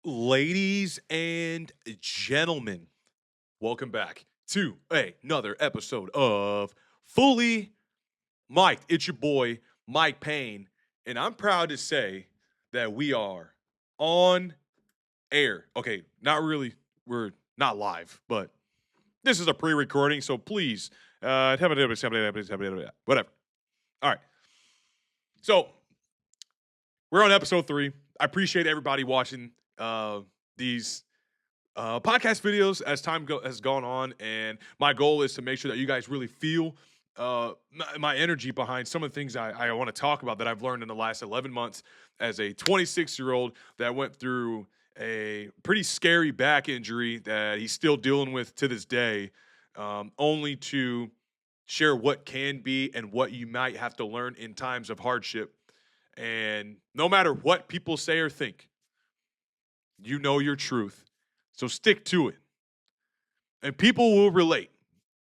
Ladies and gentlemen, welcome back to another episode of Fully Mike. It's your boy, Mike Payne, and I'm proud to say that we are on air. Okay, not really, we're not live, but this is a pre recording, so please, whatever. All right, so we're on episode 3. I appreciate everybody watching these podcast videos as has gone on, and my goal is to make sure that you guys really feel my energy behind some of the things I want to talk about that I've learned in the last 11 months as a 26-year-old that went through a pretty scary back injury that he's still dealing with to this day, only to share what can be and what you might have to learn in times of hardship. And no matter what people say or think, you know your truth. So stick to it. And people will relate.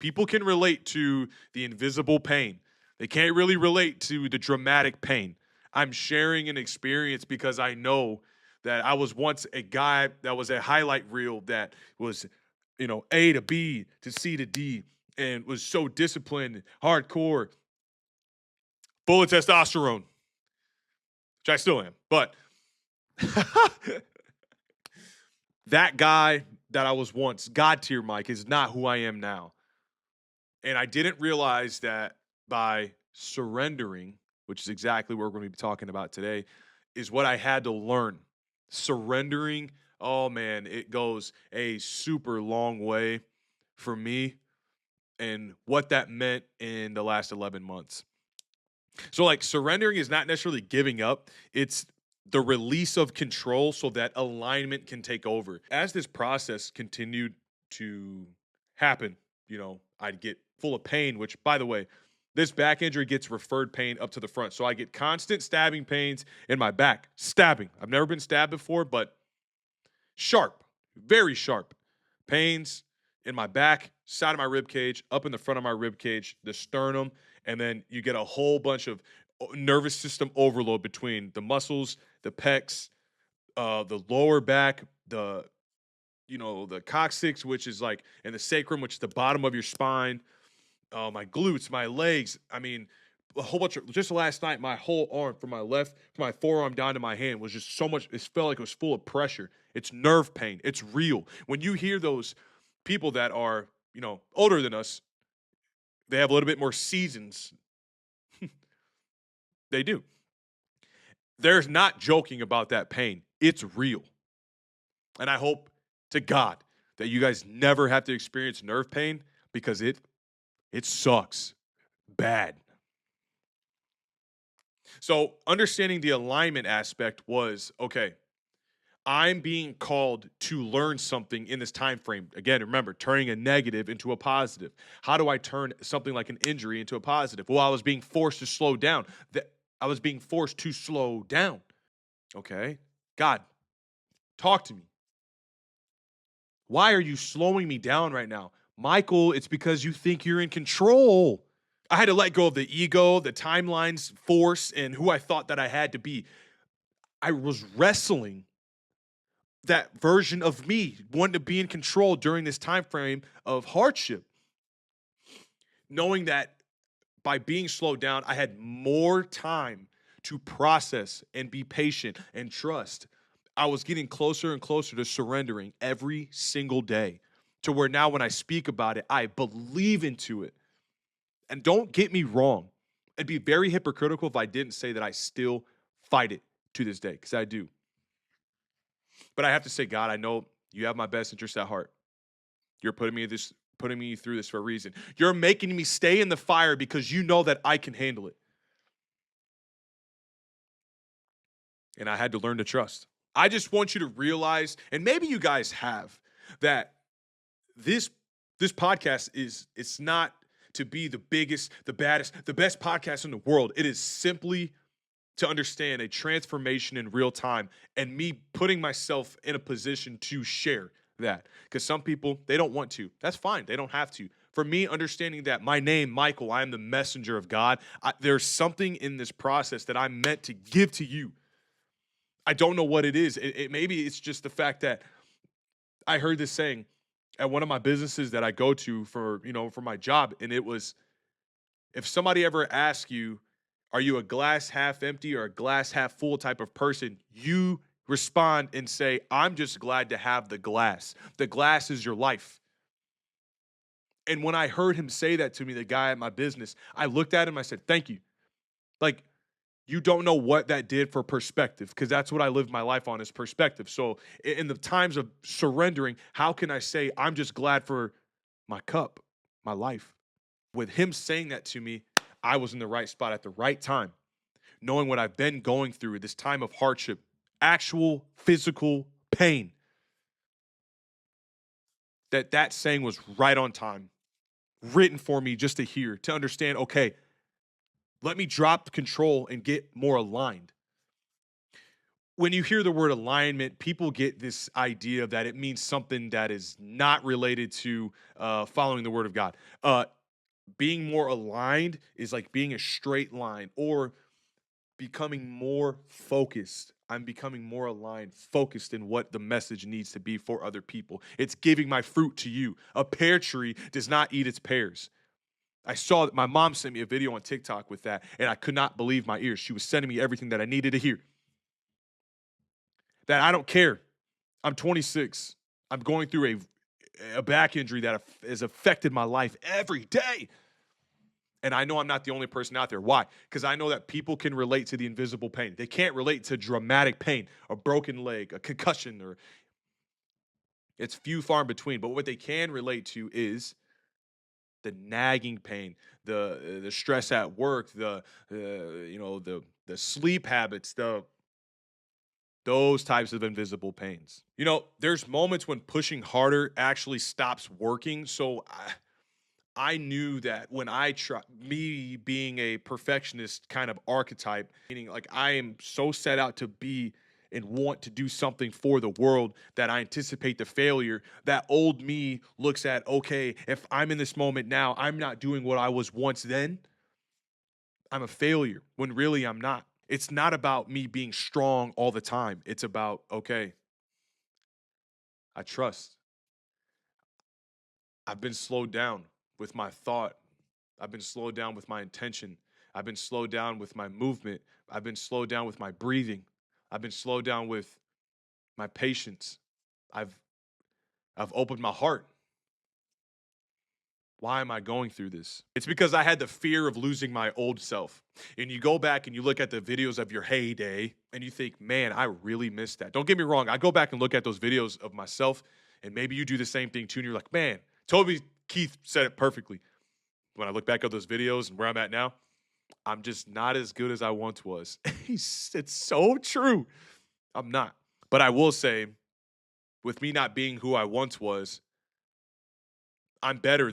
People can relate to the invisible pain. They can't really relate to the dramatic pain. I'm sharing an experience because I know that I was once a guy that was a highlight reel that was, A to B to C to D and was so disciplined, hardcore, full of testosterone, which I still am. But that guy that I was once, God tier Mike, is not who I am now. And I didn't realize that by surrendering, which is exactly what we're going to be talking about today, is what I had to learn. Surrendering, oh man, it goes a super long way for me and what that meant in the last 11 months. So, like, surrendering is not necessarily giving up, it's the release of control so that alignment can take over. As this process continued to happen, I'd get full of pain, which, by the way, this back injury gets referred pain up to the front. So I get constant stabbing pains in my back. Stabbing. I've never been stabbed before, but sharp, very sharp pains in my back, side of my rib cage, up in the front of my rib cage, the sternum, and then you get a whole bunch of nervous system overload between the muscles, the pecs, the lower back, the coccyx, which is like, and the sacrum, which is the bottom of your spine, my glutes, my legs. I mean, a whole bunch of, just last night, my whole arm from my forearm down to my hand was just so much, it felt like it was full of pressure. It's nerve pain. It's real. When you hear those people that are, older than us, they have a little bit more seasons. They do. There's not joking about that pain. It's real. And I hope to God that you guys never have to experience nerve pain because it sucks bad. So understanding the alignment aspect was, okay, I'm being called to learn something in this time frame. Again, remember, turning a negative into a positive. How do I turn something like an injury into a positive? Well, I was being forced to slow down. I was being forced to slow down. Okay? God, talk to me. Why are you slowing me down right now? Michael, it's because you think you're in control. I had to let go of the ego, the timelines, force, and who I thought that I had to be. I was wrestling that version of me, wanting to be in control during this time frame of hardship. Knowing that by being slowed down, I had more time to process and be patient and trust. I was getting closer and closer to surrendering every single day to where now when I speak about it, I believe into it. And don't get me wrong. It'd be very hypocritical if I didn't say that I still fight it to this day, because I do. But I have to say, God, I know you have my best interest at heart. You're putting me through this for a reason. You're making me stay in the fire because you know that I can handle it. And I had to learn to trust. I just want you to realize, and maybe you guys have, that this podcast it's not to be the biggest, the baddest, the best podcast in the world. It is simply to understand a transformation in real time and me putting myself in a position to share that. Because some people, they don't want to. That's fine. They don't have to. For me, understanding that my name, Michael, I am the messenger of God, there's something in this process that I'm meant to give to you. I don't know what it is. Maybe it's just the fact that I heard this saying at one of my businesses that I go to for, for my job. And it was, if somebody ever asks you, are you a glass half empty or a glass half full type of person? You respond and say, I'm just glad to have the glass. The glass is your life. And when I heard him say that to me, the guy at my business, I looked at him, I said, thank you. Like, you don't know what that did for perspective, because that's what I live my life on, is perspective. So in the times of surrendering, how can I say I'm just glad for my cup, my life? With him saying that to me, I was in the right spot at the right time, knowing what I've been going through, this time of hardship, actual physical pain. That saying was right on time, written for me just to hear, to understand, okay, let me drop control and get more aligned. When you hear the word alignment, people get this idea that it means something that is not related to following the word of God. Being more aligned is like being a straight line, or becoming more focused. I'm becoming more aligned, focused in what the message needs to be for other people. It's giving my fruit to you. A pear tree does not eat its pears. I saw that my mom sent me a video on TikTok with that, and I could not believe my ears. She was sending me everything that I needed to hear. That I don't care. I'm 26. I'm going through a back injury that has affected my life every day. And I know I'm not the only person out there. Why? Because I know that people can relate to the invisible pain. They can't relate to dramatic pain, a broken leg, a concussion, or it's few far in between. But what they can relate to is the nagging pain, the stress at work, the sleep habits, those types of invisible pains. There's moments when pushing harder actually stops working. So I knew that when I try, me being a perfectionist kind of archetype, meaning like I am so set out to be and want to do something for the world that I anticipate the failure. That old me looks at, okay, if I'm in this moment now, I'm not doing what I was once then, I'm a failure, when really I'm not. It's not about me being strong all the time. It's about, okay, I trust. I've been slowed down with my thought. I've been slowed down with my intention. I've been slowed down with my movement. I've been slowed down with my breathing. I've been slowed down with my patience. I've opened my heart. Why am I going through this? It's because I had the fear of losing my old self. And you go back and you look at the videos of your heyday and you think, man, I really missed that. Don't get me wrong. I go back and look at those videos of myself, and maybe you do the same thing too. And you're like, man, Toby Keith said it perfectly. When I look back at those videos and where I'm at now, I'm just not as good as I once was. It's so true. I'm not. But I will say, with me not being who I once was, I'm better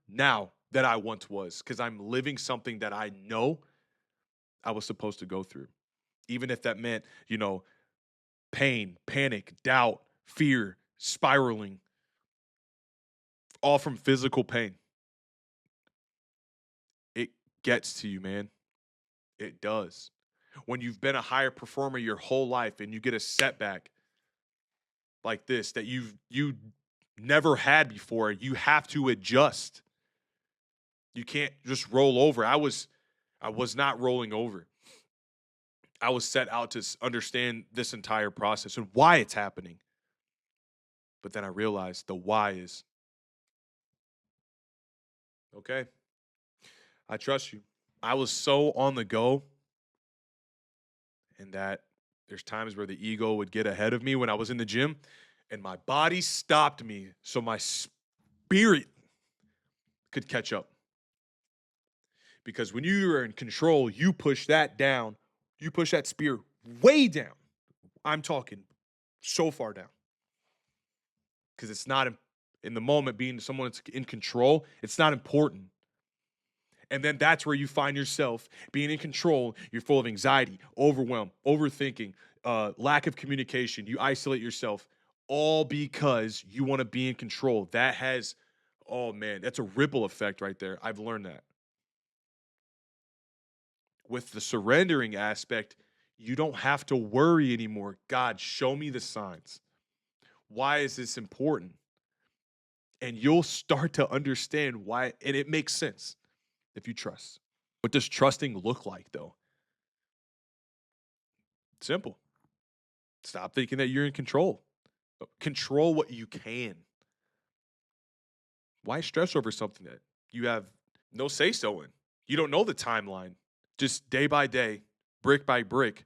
now than I once was, because I'm living something that I know I was supposed to go through. Even if that meant, pain, panic, doubt, fear, spiraling, all from physical pain. It gets to you, man. It does. When you've been a higher performer your whole life and you get a setback like this that you never had before, you have to adjust. You can't just roll over. I was not rolling over. I was set out to understand this entire process and why it's happening. But then I realized the why is, okay, I trust you. I was so on the go, and that there's times where the ego would get ahead of me when I was in the gym, and my body stopped me so my spirit could catch up. Because when you are in control, you push that down. You push that spear way down. I'm talking so far down. Because it's not in the moment, being someone that's in control, it's not important. And then that's where you find yourself being in control. You're full of anxiety, overwhelm, overthinking, lack of communication. You isolate yourself, all because you want to be in control. That has, oh man, that's a ripple effect right there. I've learned that. With the surrendering aspect, You don't have to worry anymore. God, show me the signs. Why is this important? And you'll start to understand why, and it makes sense if you trust. What does trusting look like, though? Simple. Stop thinking that you're in control. Control what you can. Why stress over something that you have no say-so in? You don't know the timeline. Just day by day, brick by brick,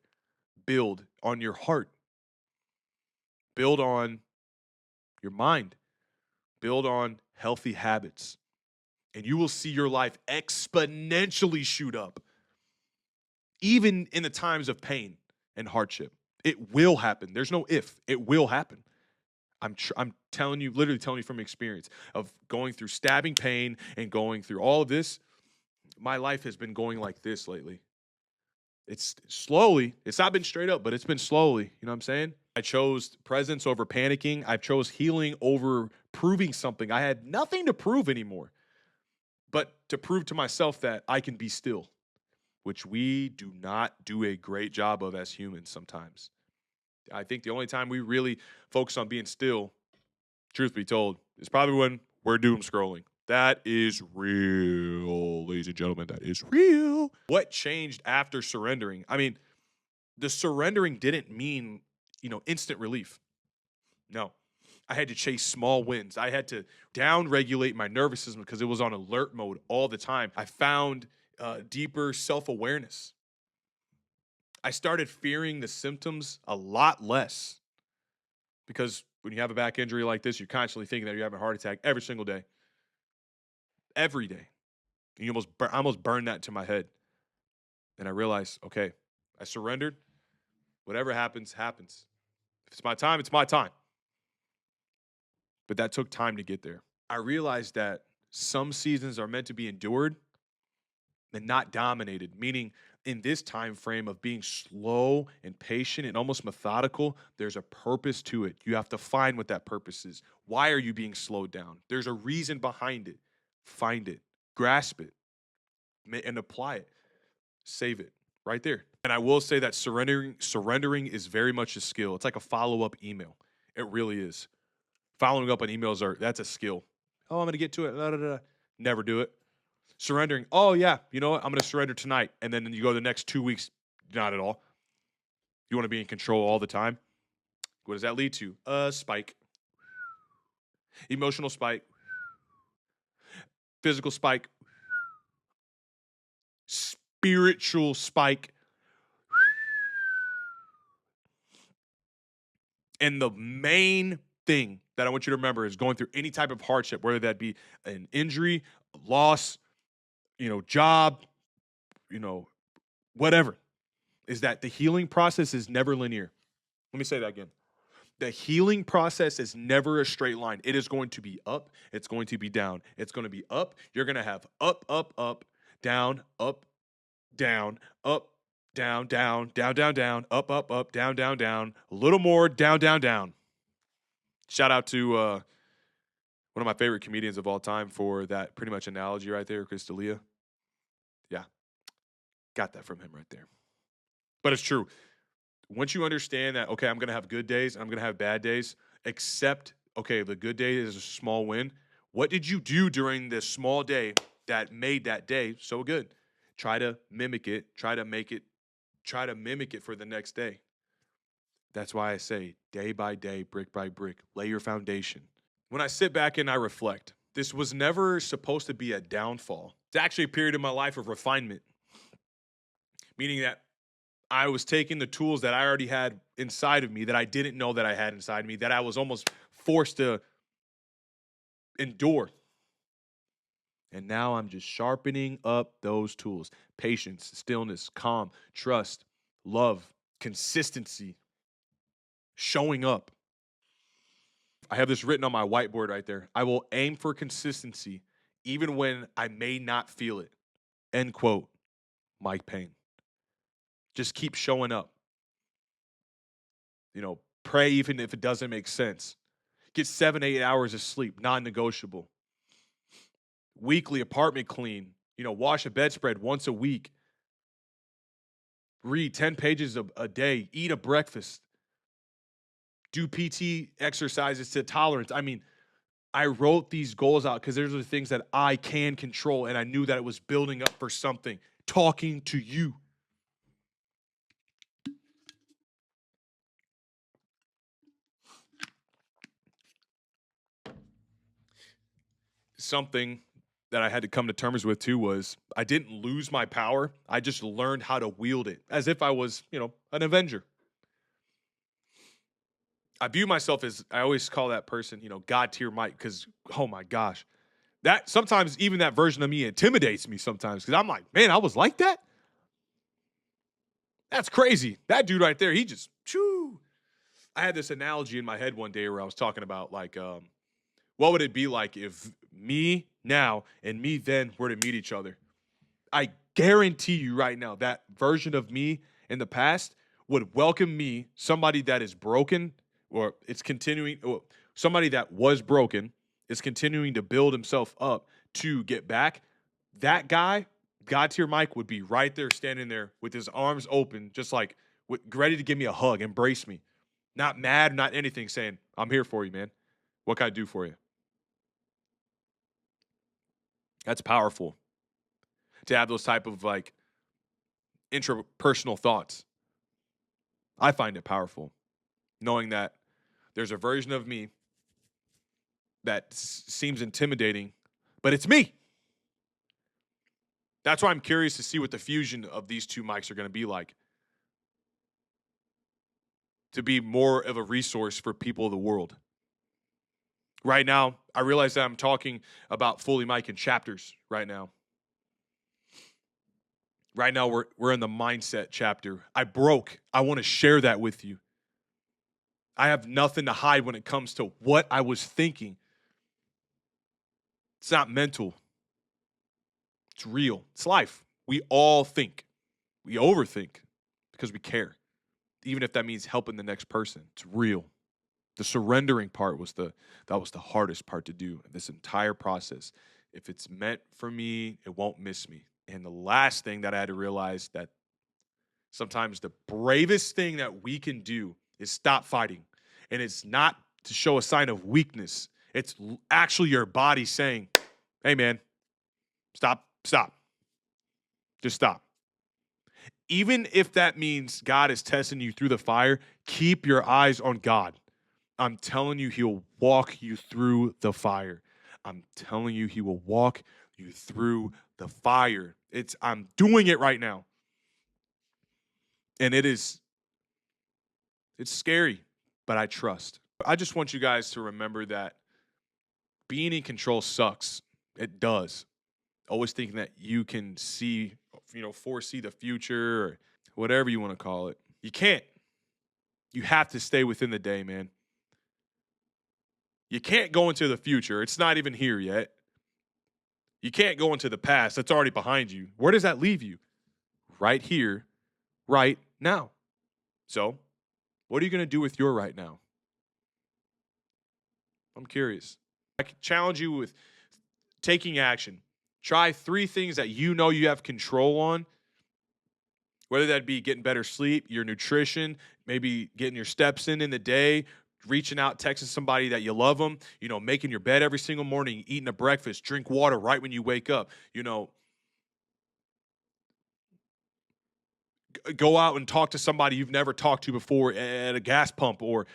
build on your heart. Build on your mind. Build on healthy habits. And you will see your life exponentially shoot up. Even in the times of pain and hardship. It will happen. There's no if. It will happen. I'm telling you, literally telling you from experience of going through stabbing pain and going through all of this. My life has been going like this lately. It's slowly. It's not been straight up, but it's been slowly. You know what I'm saying? I chose presence over panicking. I chose healing over proving something. I had nothing to prove anymore, but to prove to myself that I can be still, which we do not do a great job of as humans sometimes. I think the only time we really focus on being still, truth be told, is probably when we're doom scrolling. That is real, ladies and gentlemen. That is real. What changed after surrendering? I mean, the surrendering didn't mean, instant relief. No. I had to chase small wins. I had to down-regulate my nervous system because it was on alert mode all the time. I found deeper self-awareness. I started fearing the symptoms a lot less because when you have a back injury like this, you're constantly thinking that you're having a heart attack every single day. Every day. And I almost burned that to my head. And I realized, okay, I surrendered. Whatever happens, happens. If it's my time, it's my time. But that took time to get there. I realized that some seasons are meant to be endured and not dominated, meaning in this time frame of being slow and patient and almost methodical, there's a purpose to it. You have to find what that purpose is. Why are you being slowed down? There's a reason behind it. Find it, grasp it, and apply it. Save it right there. And I will say that surrendering is very much a skill. It's like a follow-up email. It really is. Following up on emails that's a skill. Oh, I'm going to get to it. Da, da, da. Never do it. Surrendering. Oh, yeah. You know what? I'm going to surrender tonight. And then you go the next 2 weeks. Not at all. You want to be in control all the time. What does that lead to? Spike. Emotional spike. Physical spike. Spiritual spike. And the main thing that I want you to remember is going through any type of hardship, whether that be an injury, loss, job, whatever, is that the healing process is never linear. Let me say that again. The healing process is never a straight line. It is going to be up. It's going to be down. It's going to be up. You're going to have up, down, down, up, down, down, down, down, down, up, down, down, down, a little more, down, down, down. Shout out to one of my favorite comedians of all time for that pretty much analogy right there, Chris D'Elia. Yeah, got that from him right there. But it's true. Once you understand that, okay, I'm going to have good days, I'm going to have bad days, accept, okay, the good day is a small win. What did you do during this small day that made that day so good? Try to mimic it, try to mimic it for the next day. That's why I say day by day, brick by brick, lay your foundation. When I sit back and I reflect, this was never supposed to be a downfall. It's actually a period in my life of refinement, meaning that I was taking the tools that I already had inside of me that I didn't know that I had inside of me, that I was almost forced to endure. And now I'm just sharpening up those tools. Patience, stillness, calm, trust, love, consistency, showing up. I have this written on my whiteboard right there. I will aim for consistency even when I may not feel it. End quote. Mike Payne. Just keep showing up. Pray even if it doesn't make sense. Get 7-8 hours of sleep, non-negotiable. Weekly apartment clean. Wash a bedspread once a week. read 10 pages a day, eat a breakfast, do PT exercises to tolerance. I mean, I wrote these goals out because those are the things that I can control, and I knew that it was building up for something. Talking to you. Something that I had to come to terms with too was I didn't lose my power. I just learned how to wield it as if I was, an Avenger. I view myself as, I always call that person, God tier Mike, because, oh my gosh, that sometimes even that version of me intimidates me sometimes because I'm like, man, I was like that. That's crazy. That dude right there, he just, choo. I had this analogy in my head one day where I was talking about like, what would it be like if me now and me then were to meet each other? I guarantee you right now that version of me in the past would welcome me, somebody that is broken or it's continuing, or somebody that was broken is continuing to build himself up to get back. That guy, God tier Mike, would be right there standing there with his arms open, just like ready to give me a hug, embrace me. Not mad, not anything, saying, I'm here for you, man. What can I do for you? That's powerful to have those type of like intrapersonal thoughts. I find it powerful knowing that there's a version of me that seems intimidating, but it's me. That's why I'm curious to see what the fusion of these two mics are going to be like. To be more of a resource for people of the world. Right now, I realize that I'm talking about Fully Mike in chapters right now. Right now, we're in the mindset chapter. I broke. I want to share that with you. I have nothing to hide when it comes to what I was thinking. It's not mental. It's real. It's life. We all think. We overthink because we care. Even if that means helping the next person. It's real. The surrendering part was the hardest part to do in this entire process. If it's meant for me, it won't miss me. And the last thing that I had to realize that sometimes the bravest thing that we can do is stop fighting. And it's not to show a sign of weakness. It's actually your body saying, hey, man, stop. Just stop. Even if that means God is testing you through the fire, keep your eyes on God. I'm telling you, he'll walk you through the fire. I'm telling you, he will walk you through the fire. I'm doing it right now. And it's scary, but I trust. I just want you guys to remember that being in control sucks. It does. Always thinking that you can see, foresee the future or whatever you want to call it. You can't. You have to stay within the day, man. You can't go into the future. It's not even here yet. You can't go into the past. That's already behind you. Where does that leave you? Right here, right now. So, what are you going to do with your right now? I'm curious. I can challenge you with taking action. Try 3 things that you know you have control on, whether that be getting better sleep, your nutrition, maybe getting your steps in the day, reaching out, texting somebody that you love them, making your bed every single morning, eating a breakfast, drink water right when you wake up, go out and talk to somebody you've never talked to before at a gas pump or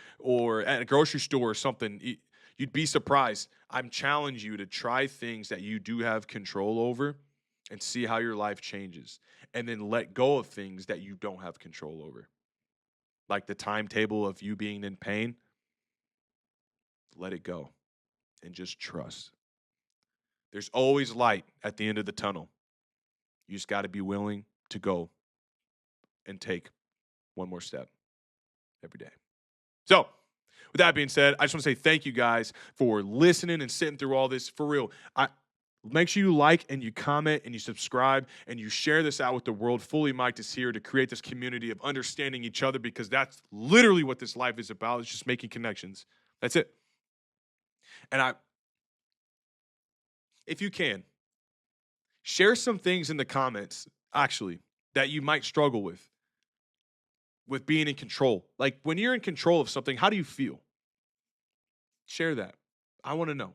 at a grocery store or something. You'd be surprised. I'm challenging you to try things that you do have control over and see how your life changes. And then let go of things that you don't have control over. Like the timetable of you being in pain. Let it go and just trust. There's always light at the end of the tunnel. You just got to be willing to go and take one more step every day. So, with that being said, I just want to say thank you guys for listening and sitting through all this. For real, make sure you like and you comment and you subscribe and you share this out with the world. Fully Mic'd is here to create this community of understanding each other because that's literally what this life is about. It's just making connections. That's it. And if you can, share some things in the comments, actually, that you might struggle with. with being in control. Like when you're in control of something, how do you feel? Share that. I want to know.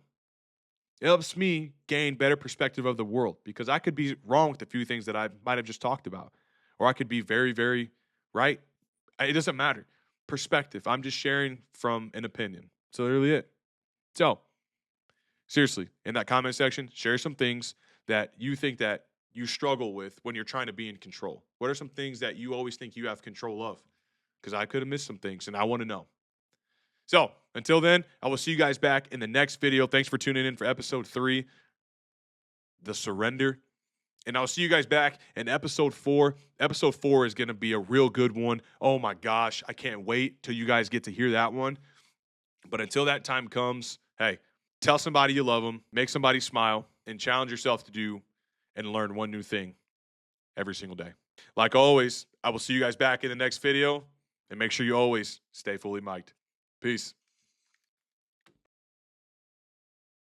It helps me gain better perspective of the world because I could be wrong with a few things that I might have just talked about, or I could be very, very right. It doesn't matter. Perspective. I'm just sharing from an opinion. That's literally it. So, seriously, in that comment section, share some things that you think that you struggle with when you're trying to be in control. What are some things that you always think you have control of? Because I could have missed some things, and I want to know. So, until then, I will see you guys back in the next video. Thanks for tuning in for episode 3, The Surrender. And I'll see you guys back in episode 4. Episode 4 is going to be a real good one. Oh my gosh, I can't wait till you guys get to hear that one. But until that time comes, hey, tell somebody you love them, make somebody smile, and challenge yourself to do and learn one new thing every single day. Like always, I will see you guys back in the next video, and make sure you always stay fully mic'd. Peace.